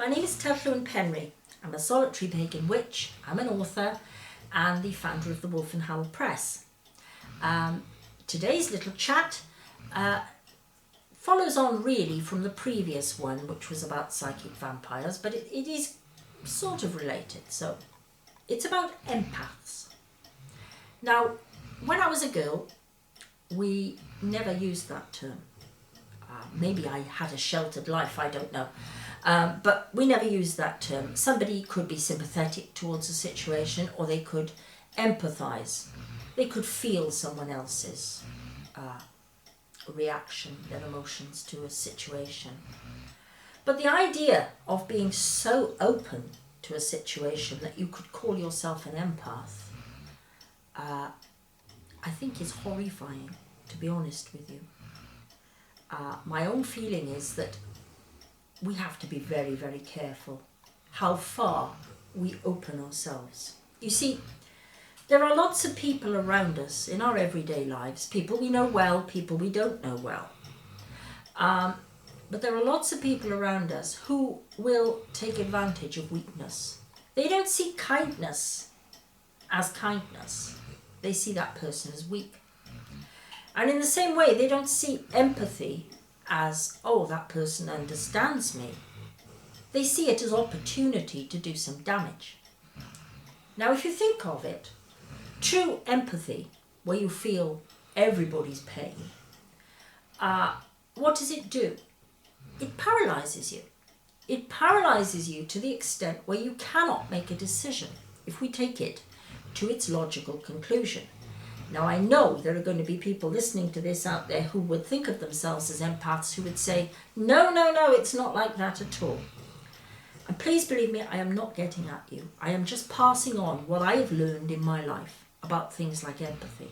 My name is Tylluan. I'm a solitary pagan witch, I'm an author and the founder of the Wolf and Howl Press. Today's little chat follows on really from the previous one, which was about psychic vampires, but it is sort of related. So it's about empaths. Now, when I was a girl, we never used that term. Maybe I had a sheltered life, I don't know. But we never used that term. Somebody could be sympathetic towards a situation, or they could empathise. They could feel someone else's reaction, their emotions to a situation. But the idea of being so open to a situation that you could call yourself an empath, I think is horrifying, to be honest with you. My own feeling is that we have to be very, very careful how far we open ourselves. You see, there are lots of people around us in our everyday lives, people we know well, people we don't know well. But there are lots of people around us who will take advantage of weakness. They don't see kindness as kindness. They see that person as weak. And in the same way, they don't see empathy as, oh, that person understands me. They see it as opportunity to do some damage. Now, if you think of it, true empathy, where you feel everybody's pain, what does it do? It paralyzes you. It paralyzes you to the extent where you cannot make a decision if we take it to its logical conclusion. Now, I know there are going to be people listening to this out there who would think of themselves as empaths, who would say, no, it's not like that at all. And please believe me, I am not getting at you. I am just passing on what I have learned in my life about things like empathy.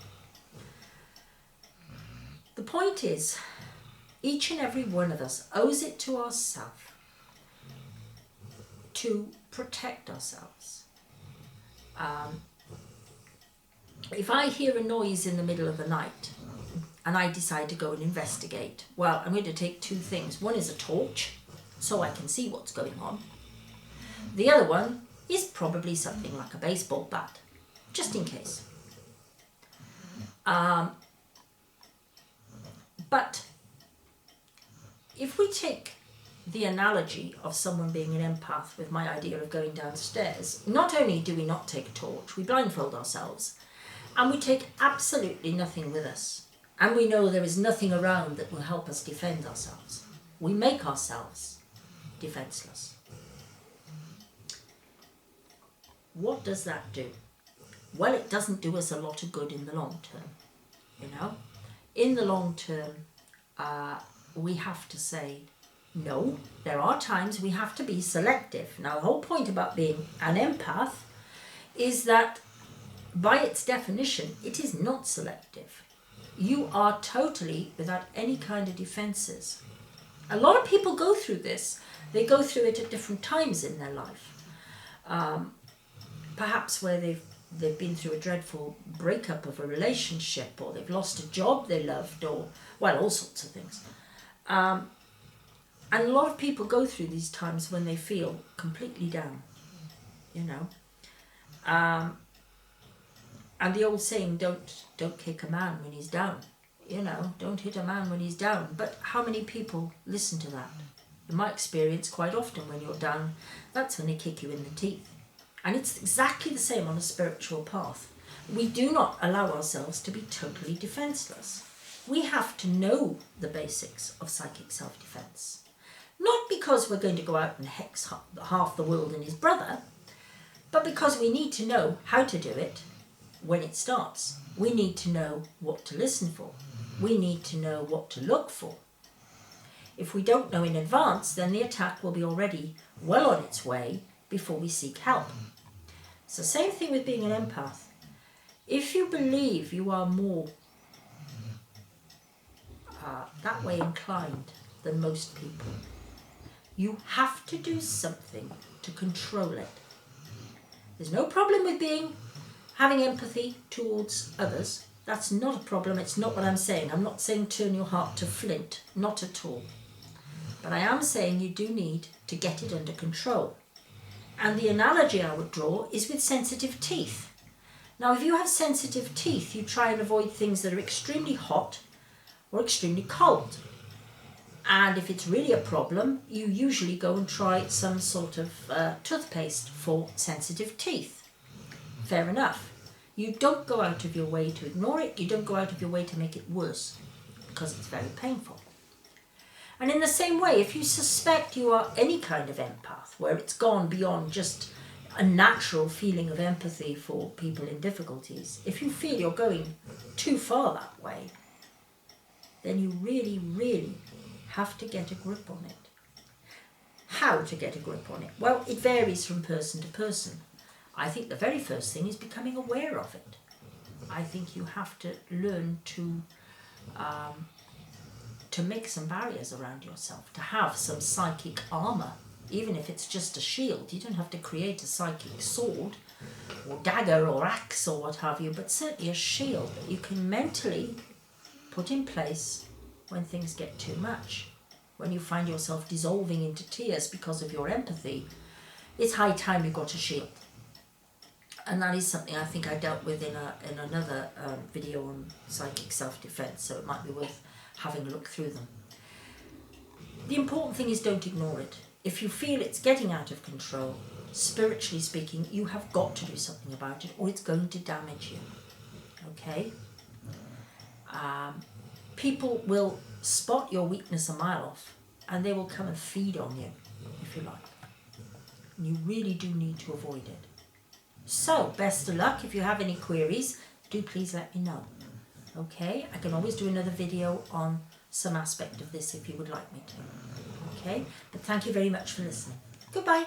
The point is, each and every one of us owes it to ourselves to protect ourselves. If I hear a noise in the middle of the night and I decide to go and investigate, well, I'm going to take two things. One is a torch, so I can see what's going on. The other one is probably something like a baseball bat, just in case. But if we take the analogy of someone being an empath with my idea of going downstairs, not only do we not take a torch, we blindfold ourselves, and we take absolutely nothing with us. And we know there is nothing around that will help us defend ourselves. We make ourselves defenseless. What does that do? Well, it doesn't do us a lot of good in the long term. You know, in the long term, we have to say, no, there are times we have to be selective. Now, the whole point about being an empath is that by its definition, it is not selective. You are totally without any kind of defenses. A lot of people go through this. They go through it at different times in their life. Perhaps where they've been through a dreadful breakup of a relationship, or they've lost a job they loved, or, well, all sorts of things. And a lot of people go through these times when they feel completely down, you know. And the old saying, don't kick a man when he's down. You know, don't hit a man when he's down. But how many people listen to that? In my experience, quite often when you're down, that's when they kick you in the teeth. And it's exactly the same on a spiritual path. We do not allow ourselves to be totally defenseless. We have to know the basics of psychic self-defense. Not because we're going to go out and hex half the world and his brother, but because we need to know how to do it when it starts. We need to know what to listen for. We need to know what to look for. If we don't know in advance, then the attack will be already well on its way before we seek help. It's the same thing with being an empath. If you believe you are more that way inclined than most people, you have to do something to control it. There's no problem with having empathy towards others. That's not a problem. It's not what I'm saying. I'm not saying turn your heart to flint. Not at all. But I am saying you do need to get it under control. And the analogy I would draw is with sensitive teeth. Now, if you have sensitive teeth, you try and avoid things that are extremely hot or extremely cold. And if it's really a problem, you usually go and try some sort of toothpaste for sensitive teeth. Fair enough. You don't go out of your way to ignore it. You don't go out of your way to make it worse, because it's very painful. And in the same way, if you suspect you are any kind of empath, where it's gone beyond just a natural feeling of empathy for people in difficulties, if you feel you're going too far that way, then you really, really have to get a grip on it. How to get a grip on it? Well, it varies from person to person. I think the very first thing is becoming aware of it. I think you have to learn to make some barriers around yourself, to have some psychic armour, even if it's just a shield. You don't have to create a psychic sword or dagger or axe or what have you, but certainly a shield that you can mentally put in place when things get too much. When you find yourself dissolving into tears because of your empathy, it's high time you got a shield. And that is something I think I dealt with in another video on psychic self-defense, so it might be worth having a look through them. The important thing is don't ignore it. If you feel it's getting out of control, spiritually speaking, you have got to do something about it, or it's going to damage you. Okay? People will spot your weakness a mile off, and they will come and feed on you, if you like. You really do need to avoid it. So, best of luck. If you have any queries, do please let me know. Okay, I can always do another video on some aspect of this if you would like me to. Okay, but thank you very much for listening. Goodbye.